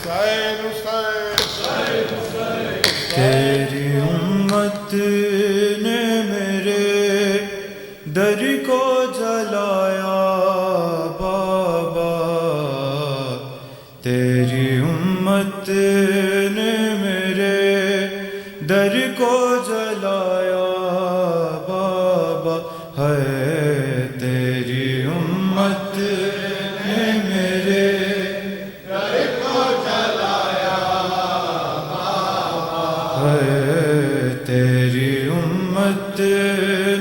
حسین حسین تیری امت نے میرے در کو جلایا بابا، تیری امت نے میرے در کو جلایا بابا، ہے تیری امت نے میرے در کو جلایا بابا، ہے تیری امت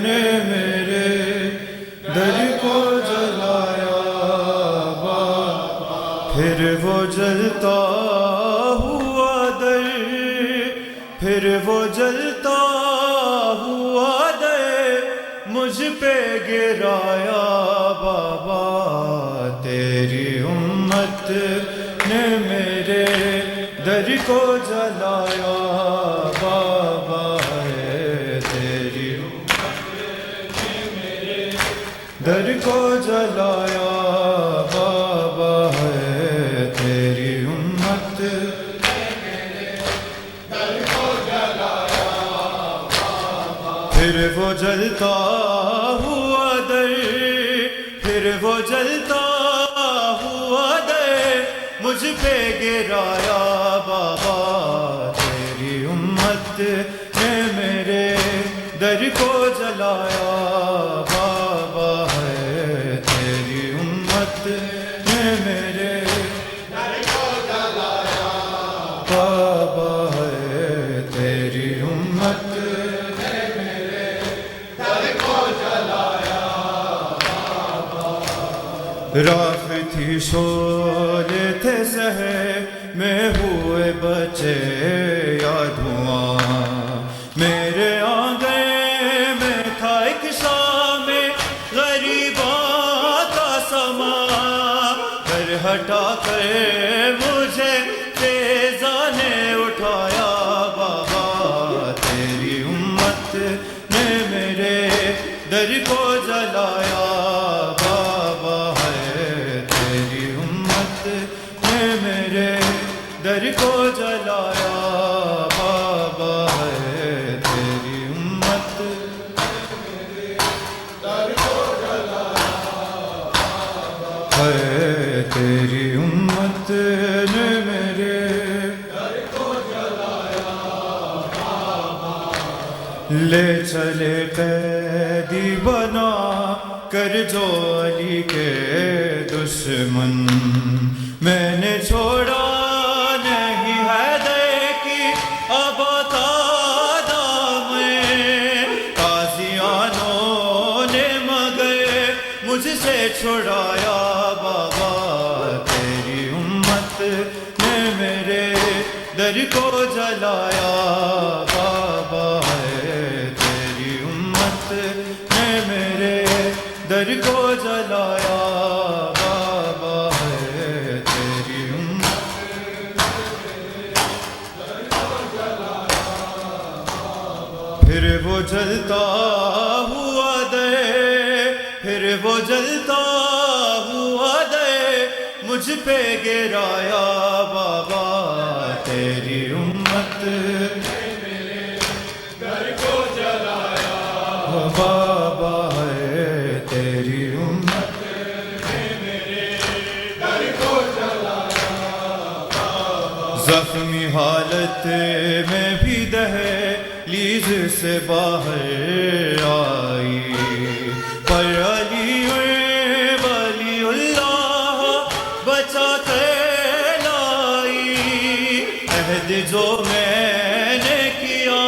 نے میرے در کو جلایا بابا، پھر وہ جلتا ہوا در، پھر وہ جلتا ہوا در مجھ پہ گرایا بابا، تیری امت نے میرے در کو جلایا بابا، ہے تیری امت نے میرے در کو جلایا بابا، ہے تیری امت نے میرے در کو جلایا بابا، پھر وہ جلتا ہوا در، پھر وہ جلتا ہوا در مجھ پہ گرایا بابا، تیری امت نے میرے در کو جلایا بابا، ہے تیری امت نے میرے در کو جلایا بابا، ہے تیری امت نے میرے در کو جلایا بابا، راکھ تھی شعلے تھے سہے میں ہوئے بچے یا دھواں، میرے آنگن میں تھا ایک شام غریباں کا سما، گھر ہٹا کر مجھے فیضاں نے اٹھایا بابا، تیری امت نے میرے در کو جلایا بابا، ہے تیری امت نے میرے در کو جلایا بابا، ہے تیری امت نے در کو جلایا بابا، ہے تیری امت نے میرے در کو جلایا بابا، لے چلے قیدی بنا کر جو علی کے دشمن، میں نے چھوڑا نہیں حیدر کی آباد میں، قاضیانوں نے مگر مجھ سے چھڑایا بابا، تیری امت نے میرے در کو جلایا بابا، ہے تیری امت نے میرے در کو جلایا بابا، ہے تیری امت در کو جلایا بابا، پھر وہ جلتا ہوا دے، پھر وہ جلتا ہوا دے مجھ پہ گرایا بابا، تیری امت نے میرے در کو جلایا بابا، ہے تیری امت نے میرے در کو جلایا بابا، زخمی حالت میں بھی دہلیز سے باہر آئی، پر علی ولی اللہ بچا کر لائی، عہد جو میں نے کیا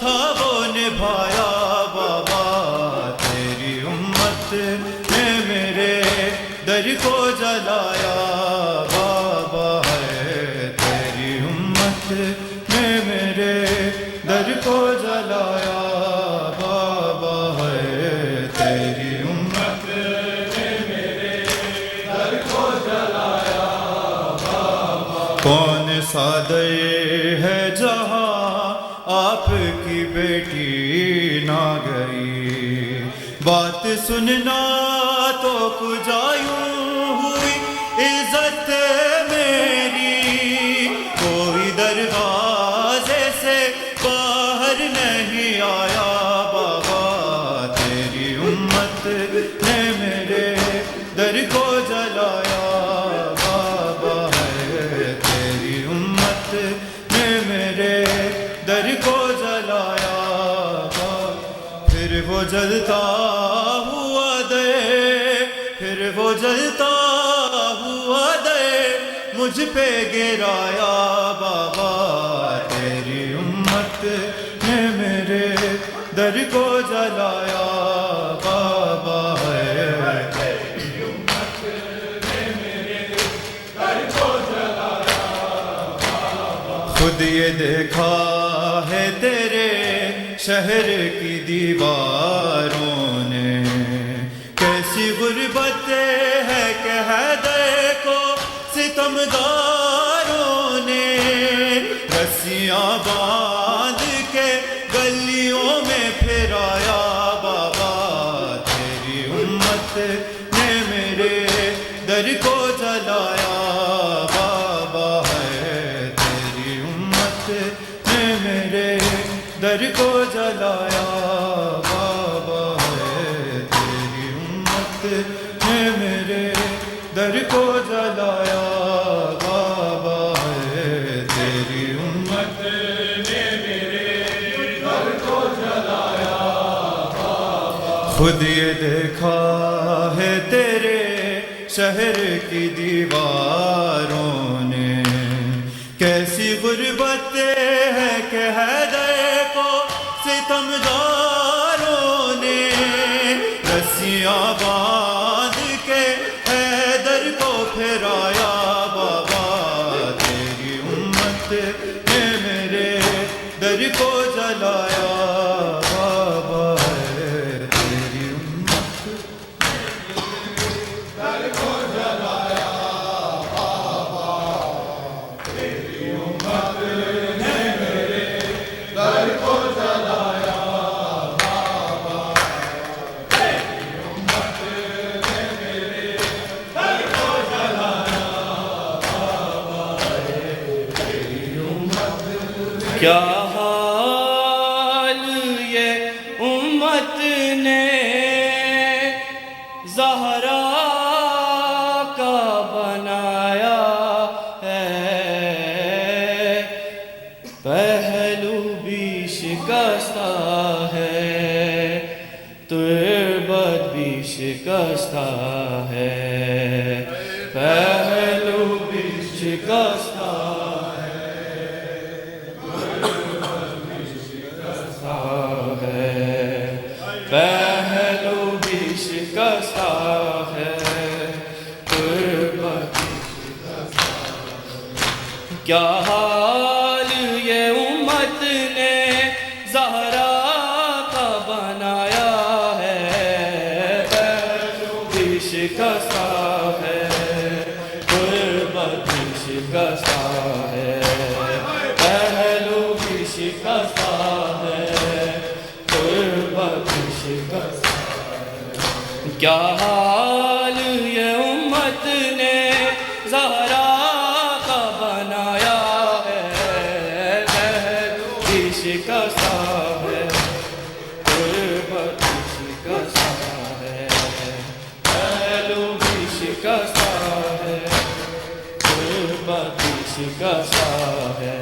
تھا وہ نبھایا بابا، تیری امت نے میرے در کو جلایا بابا، ہے تیری امت نے میرے در کو جلایا بابا، ہے تیری امت نے میرے در کو جلایا بابا، کون صادر ہے جہاں آپ کی بیٹی نہ گئی، بات سننا تو کجا یوں ہوئی عزت میری، امت نے میرے در کو جلایا بابا ہے تیری امت نے میرے در کو جلایا پھر وہ جلتا ہوا دے پھر وہ جلتا ہوا دے مجھ پہ گرایا بابا تیری امت نے میرے در کو جلایا بابا ہے تیری امت نے میرے در کو جلایا بابا خود یہ دیکھا ہے تیرے شہر کی دیواروں نے کیسی غربت ہے کہ حیدر کو ستمگاروں نے رسیاں باندھ کے گلیوں میں پھرایا بابا تیری امت نے میرے در کو جلایا بابا ہے تیری امت نے میرے در کو جلایا بابا ہے تیری امت نے میرے در کو جلایا بابا ہے تیری امت نے میرے در کو جلایا بابا خود یہ دیکھا ہے تیرے شہر کی دیواروں نے کیسی غربت ہے کہ حیدر کو ستمگاروں نے رسیاں باندھ کے حیدر کو پھرایا بابا تیری امت نے میرے در کو جلایا بابا ہے تیری امت در کو جلایا بابا تیری امت نے میرے در کو جلایا بابا تیری امت نے میرے در کو جلایا بابا تیری امت کیا حال یہ امت نے زہرا کا بنایا ہے پہلو بھی شکستہ ہے تربت بھی شکستہ ہے پہلو بھی شکستہ پہلو بھی شکستہ ہے تربت بھی شکستہ ہے کیا حال یہ امت نے زہرا کا بنایا ہے پہلو بھی شکستہ ہے تربت بھی شکستہ ہے پہلو بھی شکستہ ہے کیا حال یہ امت نے زہرا کا بنایا ہے پہلو بھی شکستہ ہے تربت بھی شکستہ ہے پہلو بھی شکستہ ہے تربت بھی شکستہ ہے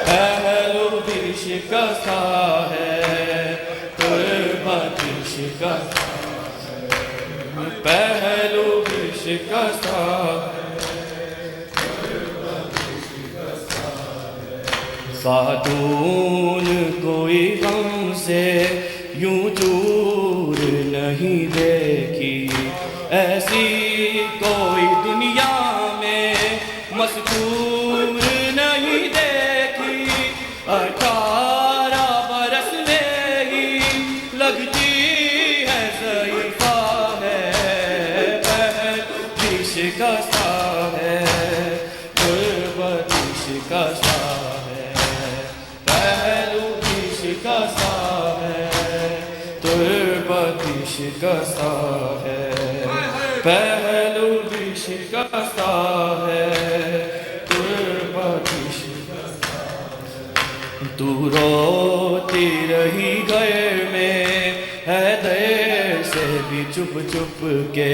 پہلو بھی شکستہ ہے تربت بھی شکستہ پہلو بھی شکستہ خاتون کوئی غم سے یوں دور نہیں دیکھی ایسی کوئی دنیا میں مذکور نہیں دیکھی 18 برس میں ہی لگتی ہے ضعیفہ ہے پہلو بھی شکستہ ہے تربت بھی شکستہ ہے پہلو بھی شکستہ ہے تربت بھی شکستہ ہے پہلو بھی شکستہ ہے تربت بھی شکستہ تو روتی رہی گھر میں ہے دے بھی چھپ چھپ کے،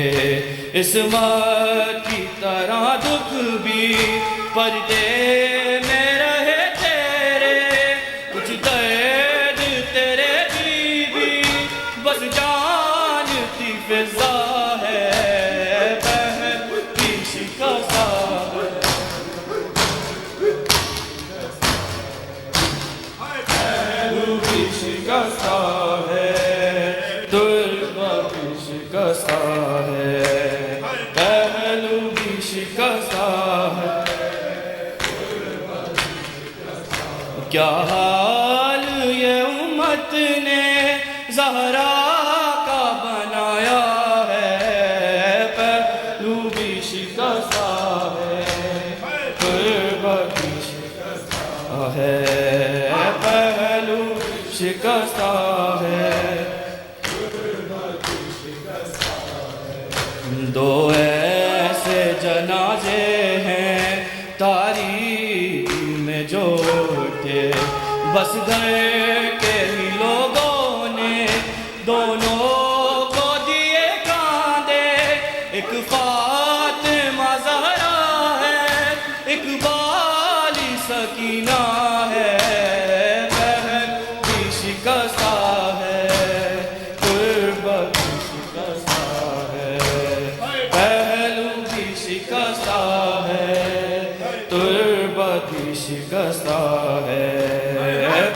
عصمت کی طرح دکھ بھی پردے میں رہے تیرے، کچھ درد تیرے کی بھی بس جانتی فضا ہے، پہلو بھی شکستہ ہے، پہلو بھی شکستہ ہے، تربت بھی شکستہ ہے، پہلو بھی شکستہ ہے۔ کیا حال یہ امت نے زہرا کا بنایا ہے، پہلو بھی شکستہ ہے، تربت بھی شکستہ ہے، پہلو شکستہ ہے۔ دو ایسے جنازے ہیں تاریخی میں جو اٹھے، بس گھر کے ہی لوگوں نے دونوں کو دیے کاندھے، ایک فاطمہ زہرا ہے، ایک بالی سکینہ ہے، بہن بھی شکستہ ہے، تربت بھی شکستہ ہے، پہلو بھی شکستہ ہے، تربت بھی شکستہ ہے،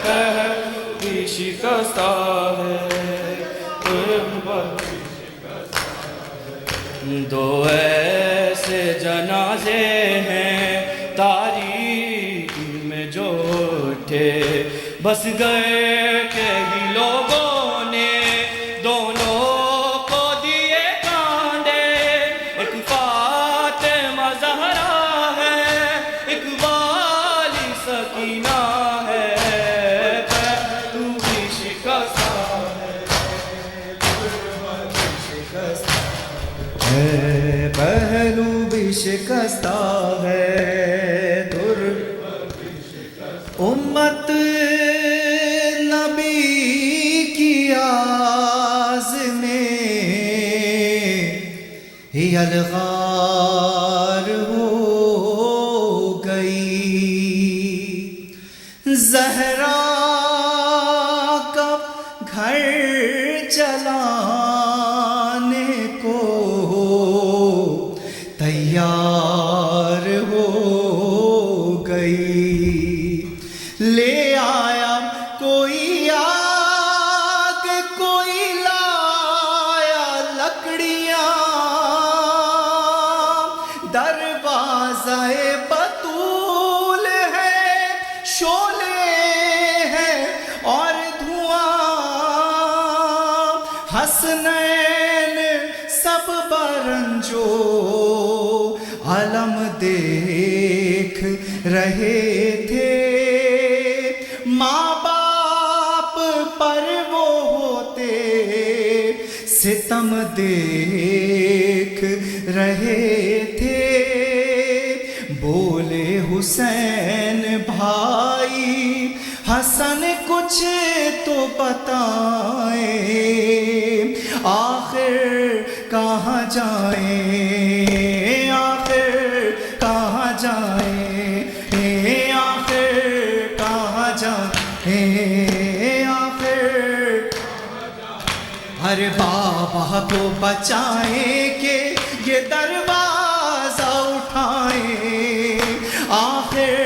پہلو بھی شکستہ ہے، تربت بھی شکستہ ہے۔ دو ایسے جنازے ہیں تاریخی میں جو اٹھے، بس گئے کہ ہی لوگوں نے دونوں کو دیے کاندھے، ایک فاطمہ زہرا ہے، ایک والی سکینہ ہے، پہلو بھی شکستہ ہے، پہلو بھی شکستہ ہے، امت نبی کی آز میں ہی الغار ہو گئی، زہرا کا گھر چلانے کو تیار ہو گئی، لے آیا کوئی آگ، کوئی لایا لکڑیاں، دروازہ بطول ہے، شعلے ہیں اور دھواں، حسنین سب برنجو علم دیکھ رہے تھے، ماں باپ پر وہ ہوتے ستم دیکھ رہے تھے، بولے حسین بھائی حسن کچھ تو بتائیں، آخر کہاں جائیں، آخر کہاں جائیں، آخر کہاں جائیں، آخر ہر بابا کو بچائیں کہ یہ دروازہ اٹھائیں، آخر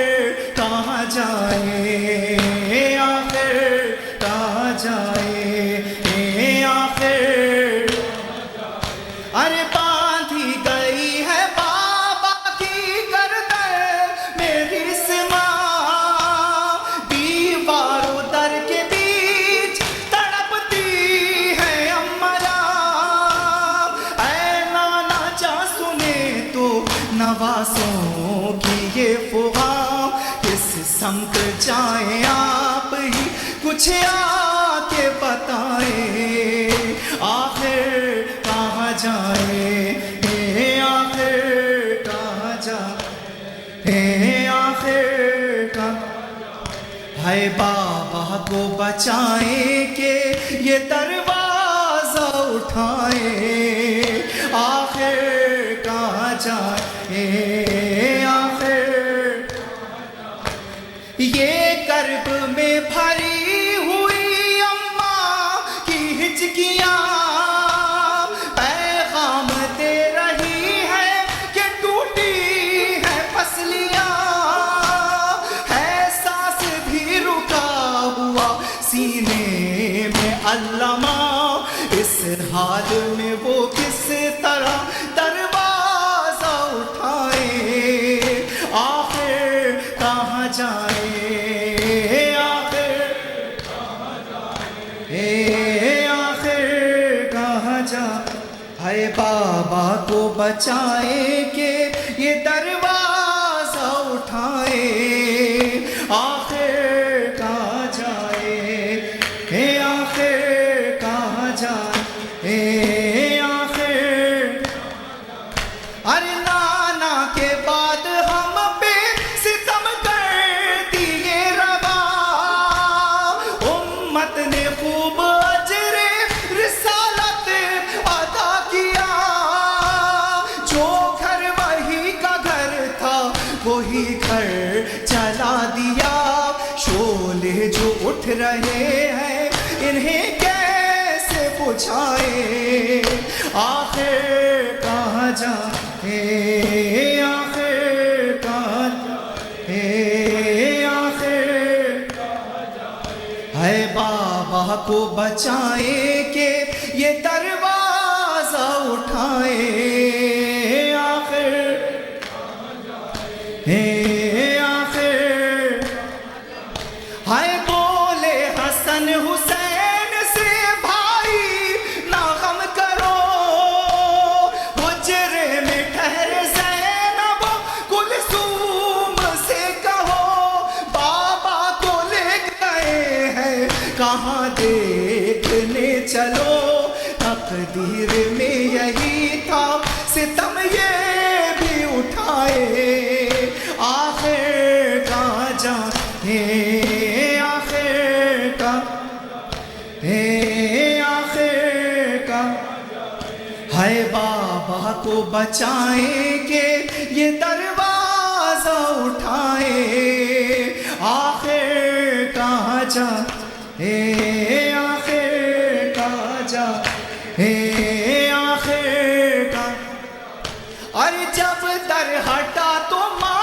کہاں جائیں، آخر کہاں جائیں، آخر ارے باندھی گئی ہے بابا کی گردن میری سماں، دیوار و در کے بیچ تڑپتی ہے اماں جان، اے نانا جا سنے تو نوازوں کی یہ فغاں، کس سمت جائیں آپ ہی کچھ آ کے بتائیں، آخر کہاں جائیں، آخر کہاں جائیں، آخر کہاں، ہے بابا کو بچائیں کہ یہ دروازہ اٹھائیں۔ اٹھائیں آخر کہاں جائیں آخر یہ کرب میں بھری ہوئی اماں کی ہچکیاں پیغام دے رہی ہے کہ ٹوٹی ہے پسلیاں ہے سانس بھی رکا ہوا سینے میں علامہ اس حال میں وہ کس طرح دروازہ اٹھائے آخر کہاں جائیں آخر کہاں جائیں ہے بابا کو بچائے کہ یہ دروازہ اٹھائے آخر کہاں جائے آخر کہاں جائے آخر ارے نانا کے بعد ہم پہ ستم کر دیے روا امت نے خوب اجر رسالت ادا کیا جو گھر وہی کا گھر تھا وہی گھر چلا دیا شعلے جو اٹھ رہے ہیں انہیں کیسے بجھائے آخر کہاں جائیں آخر کہاں جائیں آخر ہے بابا کو بچائے کہ یہ دروازہ اٹھائے آخر آخر ہے بولے حسن حسین سے بھائی نہ غم کرو حجرے میں ٹھہر زینب کلثوم سے کہو بابا کو لے گئے ہیں کہاں دیکھنے چلو تقدیر میں یہی تھا ستم یہ بھی اٹھائے آخر کہاں جائیں آخر کا آخر کا ہے بابا کو بچائیں کہ یہ دروازہ اٹھائے آخر کہاں جائیں آخر کہاں جائیں آخر کا اور جب در ہٹا تو ماں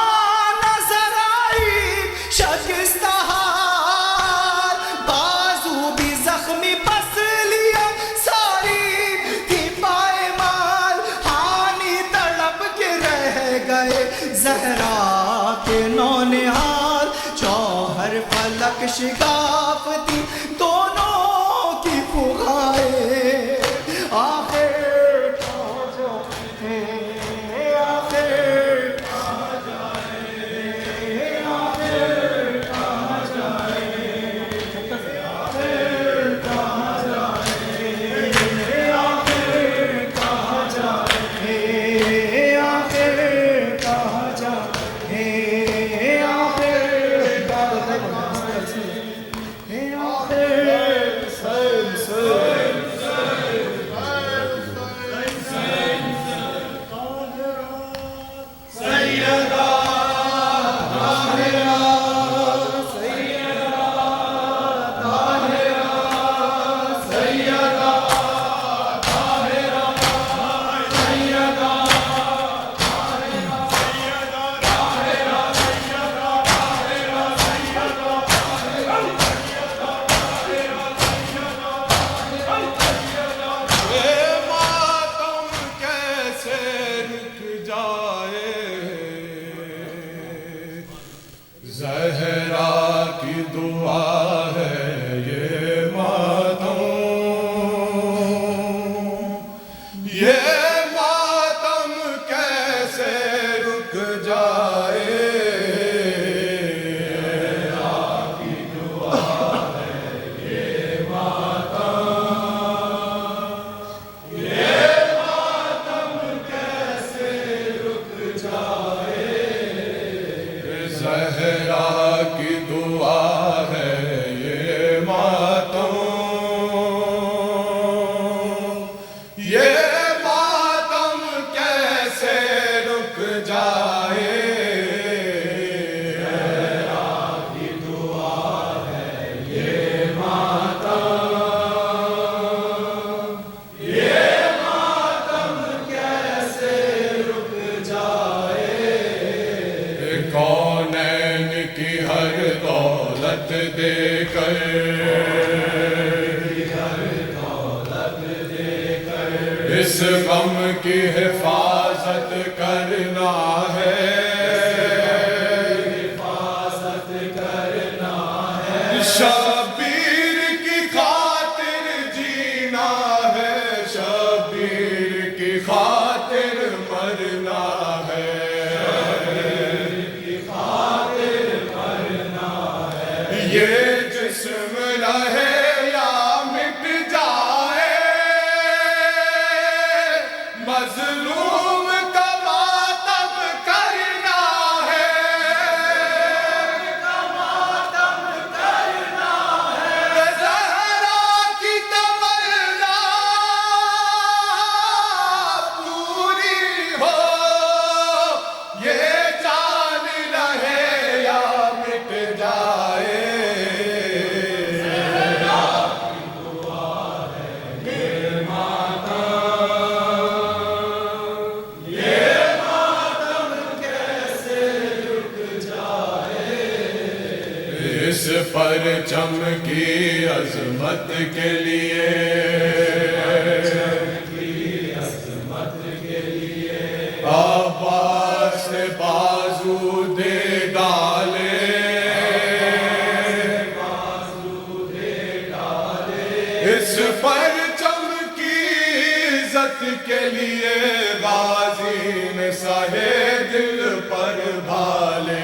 نظر آئی شکستہ حال بازو بھی زخمی بس لیا ساری تھی پائمال ہانی تڑپ کے رہ گئے زہرا کے نونہال جوہر فلک شگاف تھی دونوں کی فغائے آخر کر اس غم کی حفاظت کرنا ہے شبیر کی خاطر جینا ہے شبیر کی خاطر مرنا ہے یہ جسم رہے یا مٹ جائے مظلوم کا ماتم کرنا ہے زہرا کی تمنا پوری ہو یہ جان رہے یا مٹ جائے اس پرچم کی عظمت کے لیے عباس نے بازو دے ڈالے اس پرچم کی عزت کے لیے غازی نے سہے دل پر بھالے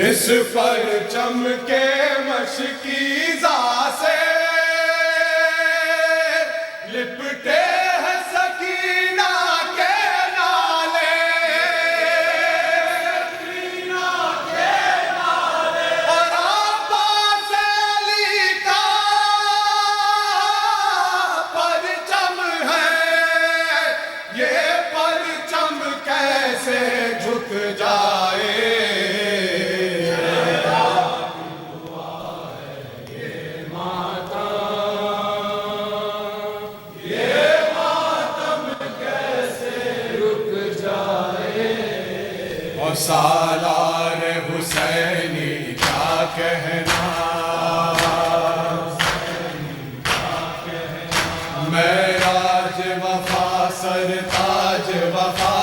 اس پرچم کے مشکیزہ سے لپٹے ہیں سکینہ کے نالے اور عباس علی کا پرچم ہے یہ پرچم کیسے جھک جائے اور سالار حسینی کیا کہنا معراج وفا سرتاج وفا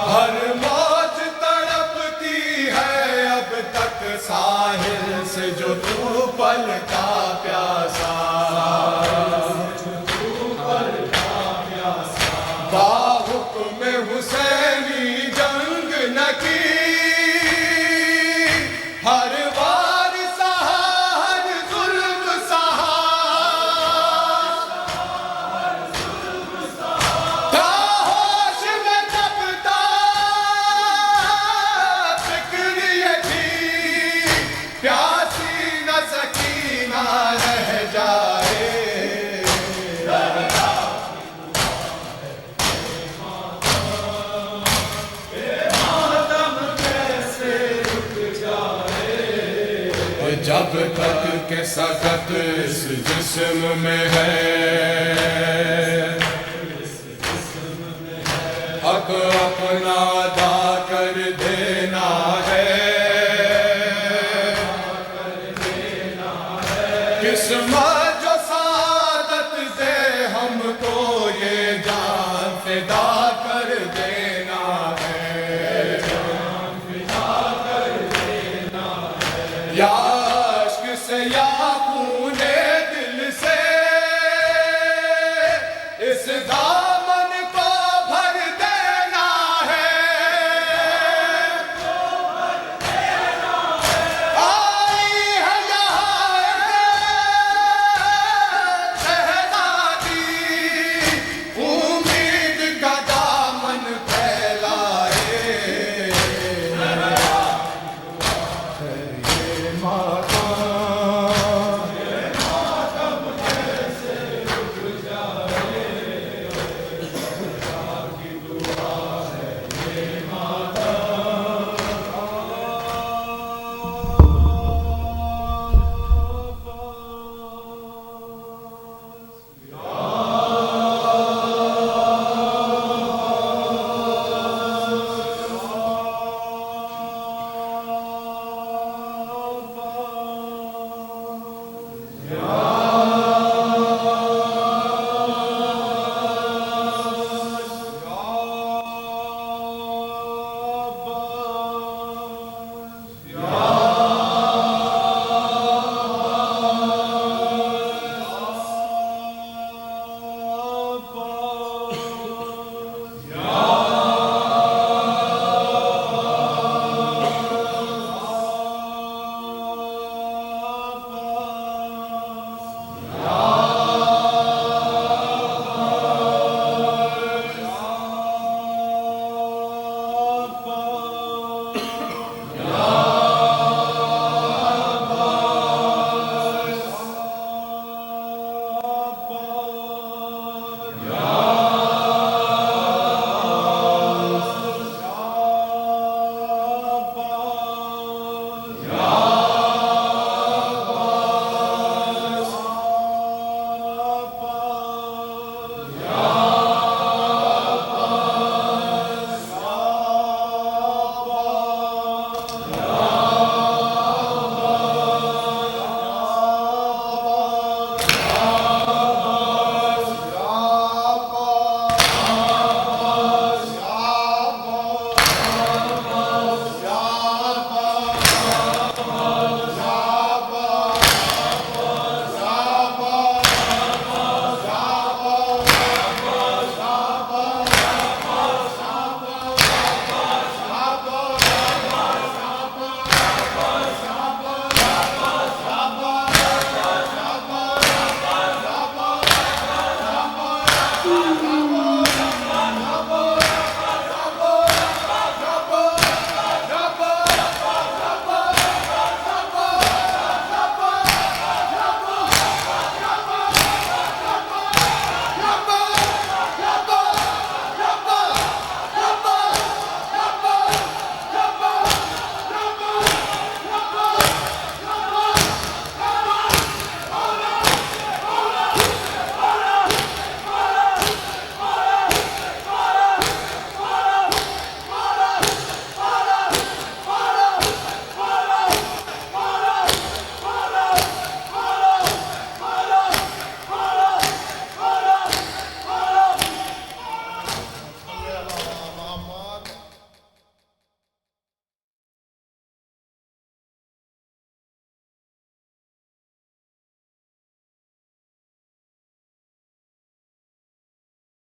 ہر موج تڑپتی ہے اب تک ساحل سے جو تو پلتا پیاسا باحکم حسینی جنگ نہ کی ہر وار سہا ہر ظلم سہا تھا ہوش میں تب تک فکر یہ تھی پیاسی نہ سکینہ رہ جائے جب تک کہ سکت اس جسم میں ہے حق اپنا ادا کر دینا ہے قسمت جو سعادت دے ہم کو یہ جان فدا کر دینا ہے یا